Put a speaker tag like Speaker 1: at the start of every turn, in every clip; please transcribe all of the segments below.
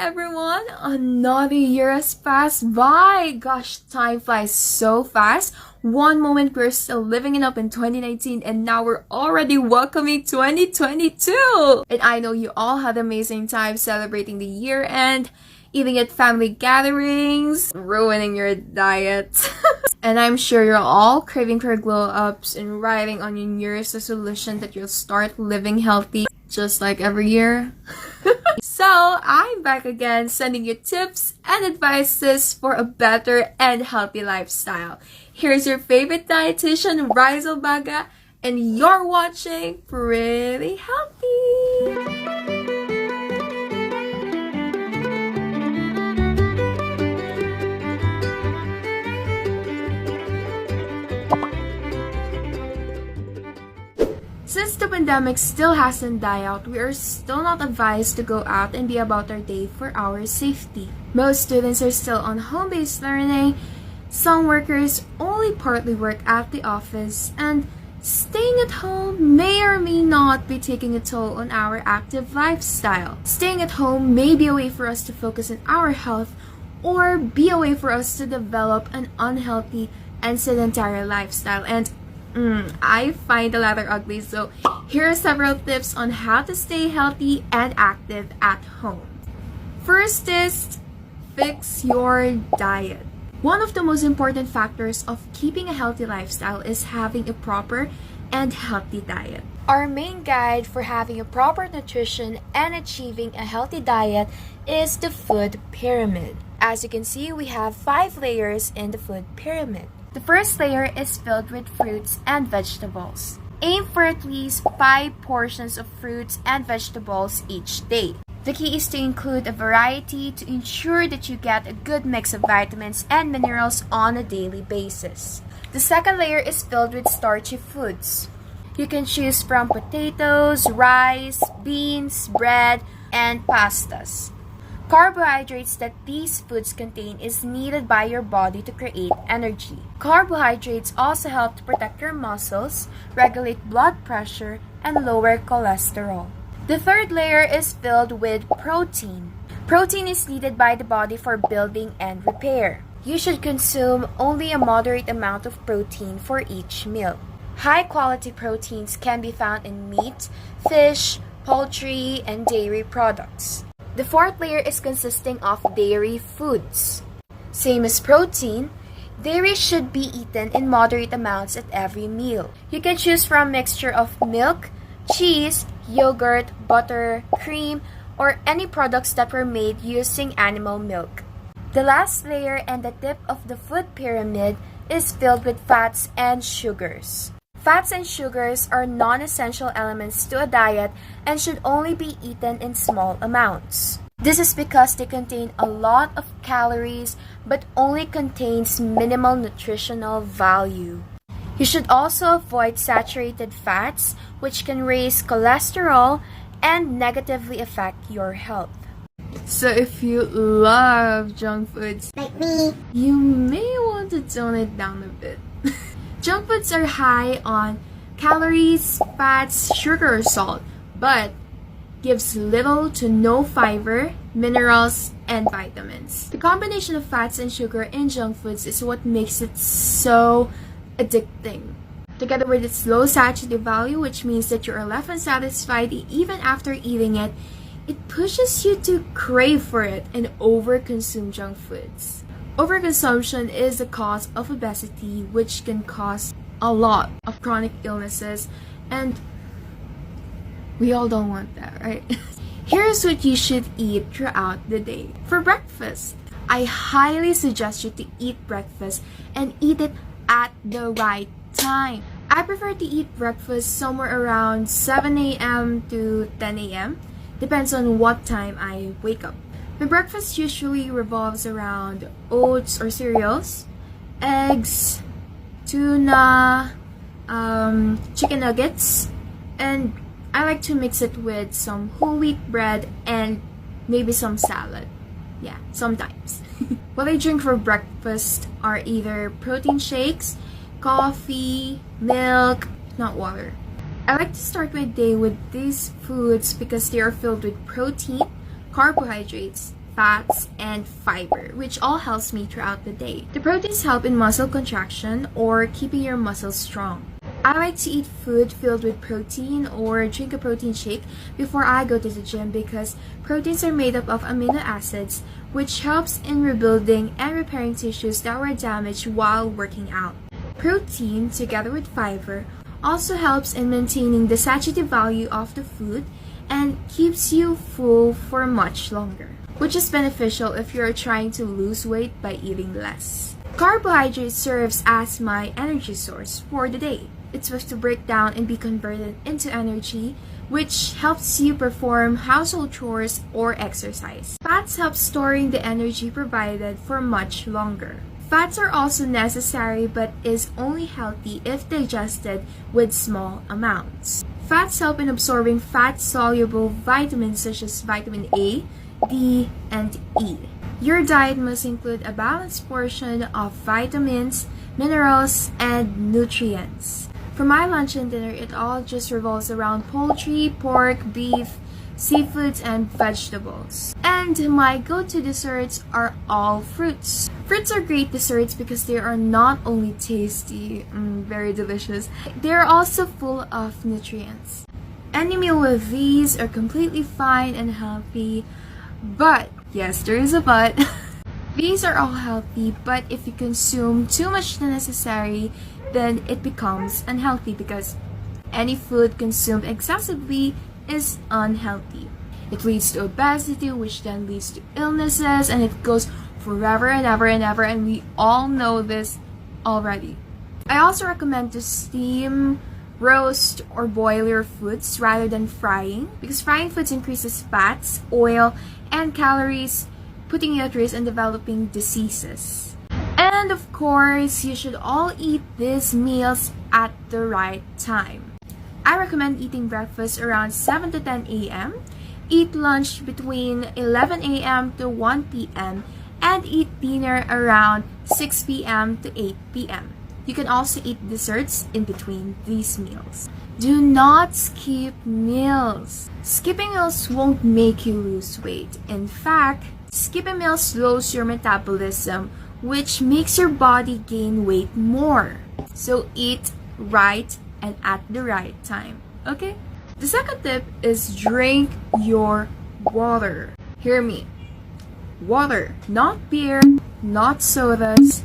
Speaker 1: everyone! Another year has passed by! Gosh, time flies so fast. One moment we're still living it up in 2019 and now we're already welcoming 2022! And I know you all had amazing time celebrating the year end, eating at family gatherings, ruining your diet. And I'm sure you're all craving for glow-ups and riding on your New Year's resolution that you'll start living healthy just like every year. So, I'm back again sending you tips and advices for a better and healthy lifestyle. Here's your favorite dietitian, Rhyzzel Baga, and you're watching Pretty Healthy! Since the pandemic still hasn't died out, we are still not advised to go out and be about our day for our safety. Most students are still on home-based learning, some workers only partly work at the office, and staying at home may or may not be taking a toll on our active lifestyle. Staying at home may be a way for us to focus on our health or be a way for us to develop an unhealthy and sedentary lifestyle. And I find the latter ugly, so here are several tips on how to stay healthy and active at home. First is fix your diet. One of the most important factors of keeping a healthy lifestyle is having a proper and healthy diet. Our main guide for having a proper nutrition and achieving a healthy diet is the food pyramid. As you can see, we have 5 layers in the food pyramid. The first layer is filled with fruits and vegetables. Aim for at least 5 portions of fruits and vegetables each day. The key is to include a variety to ensure that you get a good mix of vitamins and minerals on a daily basis. The second layer is filled with starchy foods. You can choose from potatoes, rice, beans, bread, and pastas. Carbohydrates that these foods contain is needed by your body to create energy. Carbohydrates also help to protect your muscles, regulate blood pressure, and lower cholesterol. The third layer is filled with protein. Protein is needed by the body for building and repair. You should consume only a moderate amount of protein for each meal. High-quality proteins can be found in meat, fish, poultry, and dairy products. The fourth layer is consisting of dairy foods. Same as protein, dairy should be eaten in moderate amounts at every meal. You can choose from a mixture of milk, cheese, yogurt, butter, cream, or any products that were made using animal milk. The last layer and the tip of the food pyramid is filled with fats and sugars. Fats and sugars are non-essential elements to a diet and should only be eaten in small amounts. This is because they contain a lot of calories but only contains minimal nutritional value. You should also avoid saturated fats, which can raise cholesterol and negatively affect your health. So if you love junk foods
Speaker 2: like me,
Speaker 1: you may want to tone it down a bit. Junk foods are high on calories, fats, sugar, or salt, but gives little to no fiber, minerals, and vitamins. The combination of fats and sugar in junk foods is what makes it so addicting. Together with its low satiety value, which means that you are left unsatisfied even after eating it, it pushes you to crave for it and overconsume junk foods. Overconsumption is the cause of obesity, which can cause a lot of chronic illnesses, and we all don't want that, right? Here's what you should eat throughout the day. For breakfast, I highly suggest you to eat breakfast and eat it at the right time. I prefer to eat breakfast somewhere around 7 a.m. to 10 a.m. Depends on what time I wake up. My breakfast usually revolves around oats or cereals, eggs, tuna, chicken nuggets, and I like to mix it with some whole wheat bread and maybe some salad. Yeah, sometimes. What I drink for breakfast are either protein shakes, coffee, milk, not water. I like to start my day with these foods because they are filled with protein, carbohydrates, fats, and fiber, which all helps me throughout the day. The proteins help in muscle contraction or keeping your muscles strong. I like to eat food filled with protein or drink a protein shake before I go to the gym because proteins are made up of amino acids, which helps in rebuilding and repairing tissues that were damaged while working out. Protein, together with fiber, also helps in maintaining the satiety value of the food and keeps you full for much longer, which is beneficial if you're trying to lose weight by eating less. Carbohydrate serves as my energy source for the day. It's supposed to break down and be converted into energy, which helps you perform household chores or exercise. Fats help storing the energy provided for much longer. Fats are also necessary but is only healthy if digested with small amounts. Fats help in absorbing fat-soluble vitamins such as vitamin A, D, and E. Your diet must include a balanced portion of vitamins, minerals, and nutrients. For my lunch and dinner, it all just revolves around poultry, pork, beef, seafoods, and vegetables. And my go-to desserts are all fruits. Fruits are great desserts because they are not only tasty, very delicious, they are also full of nutrients. Any meal with these are completely fine and healthy, but, yes, there is a but, these are all healthy, but if you consume too much than necessary, then it becomes unhealthy because any food consumed excessively is unhealthy. It leads to obesity, which then leads to illnesses, and it goes forever and ever and ever, and we all know this already. I also recommend to steam, roast, or boil your foods rather than frying because frying foods increases fats, oil, and calories, putting you at risk in developing diseases. And of course, you should all eat these meals at the right time. I recommend eating breakfast around 7 to 10 a.m., eat lunch between 11 a.m. to 1 p.m., and eat dinner around 6 p.m. to 8 p.m. You can also eat desserts in between these meals. Do not skip meals. Skipping meals won't make you lose weight. In fact, skipping meals slows your metabolism, which makes your body gain weight more. So eat right and at the right time, okay? The second tip is drink your water. Hear me. Water, not beer, not sodas,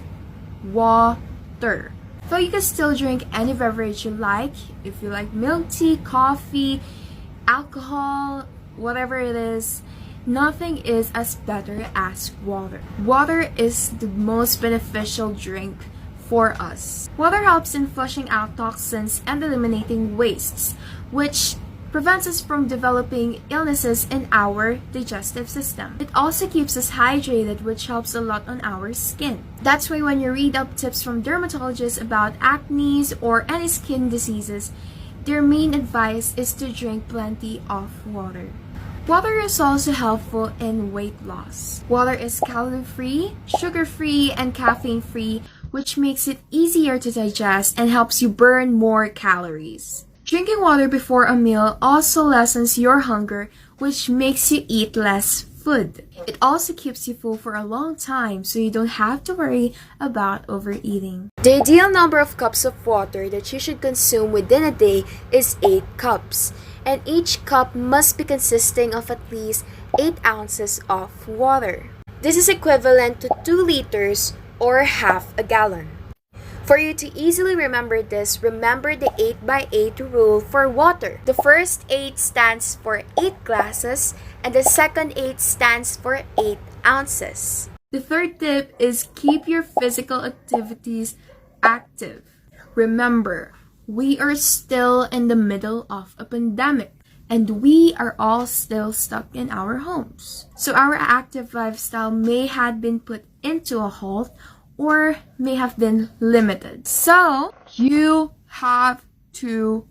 Speaker 1: water. Though you can still drink any beverage you like, if you like milk tea, coffee, alcohol, whatever it is, nothing is as better as water. Water is the most beneficial drink for us. Water helps in flushing out toxins and eliminating wastes, which prevents us from developing illnesses in our digestive system. It also keeps us hydrated, which helps a lot on our skin. That's why when you read up tips from dermatologists about acne or any skin diseases, their main advice is to drink plenty of water. Water is also helpful in weight loss. Water is calorie-free, sugar-free, and caffeine-free, which makes it easier to digest and helps you burn more calories. Drinking water before a meal also lessens your hunger, which makes you eat less food. It also keeps you full for a long time, so you don't have to worry about overeating. The ideal number of cups of water that you should consume within a day is 8 cups, and each cup must be consisting of at least 8 ounces of water. This is equivalent to 2 liters or half a gallon. For you to easily remember this, remember the 8x8 rule for water. The first 8 stands for 8 glasses, and the second 8 stands for 8 ounces. The third tip is keep your physical activities active. Remember, we are still in the middle of a pandemic, and we are all still stuck in our homes. So our active lifestyle may have been put into a halt or may have been limited. So you have to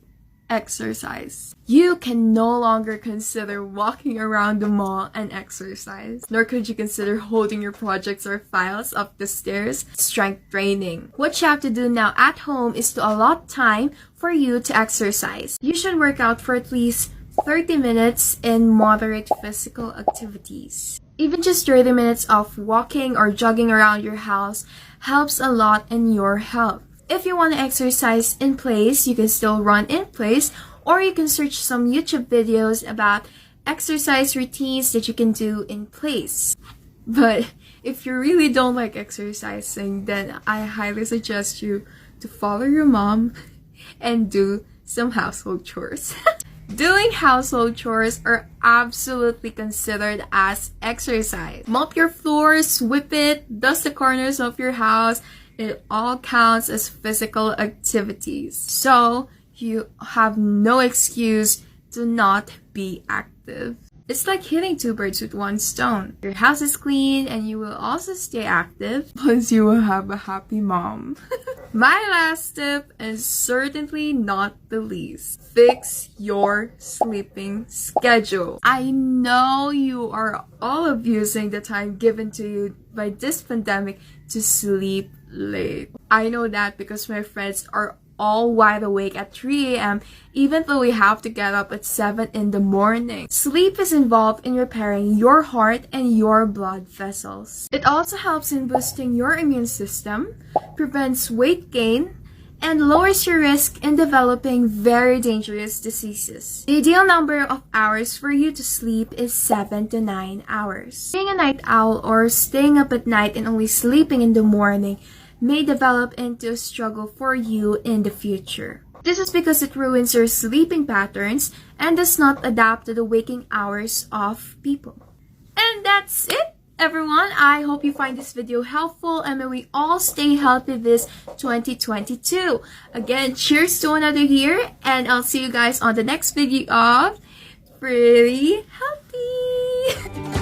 Speaker 1: exercise. You can no longer consider walking around the mall and exercise, nor could you consider holding your projects or files up the stairs, strength training. What you have to do now at home is to allot time for you to exercise. You should work out for at least 30 minutes in moderate physical activities. Even just 30 minutes of walking or jogging around your house helps a lot in your health. If you want to exercise in place, you can still run in place, or you can search some YouTube videos about exercise routines that you can do in place. But if you really don't like exercising, then I highly suggest you to follow your mom and do some household chores. Doing household chores are absolutely considered as exercise. Mop your floors, sweep it, dust the corners of your house. It all counts as physical activities. So you have no excuse to not be active. It's like hitting two birds with one stone. Your house is clean and you will also stay active, plus you will have a happy mom. My last tip is certainly not the least. Fix your sleeping schedule. I know you are all abusing the time given to you by this pandemic to sleep late. I know that because my friends are all wide awake at 3 a.m. even though we have to get up at 7 in the morning. Sleep is involved in repairing your heart and your blood vessels. It also helps in boosting your immune system, prevents weight gain, and lowers your risk in developing very dangerous diseases. The ideal number of hours for you to sleep is 7 to 9 hours. Being a night owl or staying up at night and only sleeping in the morning may develop into a struggle for you in the future. This is because it ruins your sleeping patterns and does not adapt to the waking hours of people. And that's it, everyone. I hope you find this video helpful and may we all stay healthy this 2022. Again, cheers to another year, and I'll see you guys on the next video of Pretty Healthy.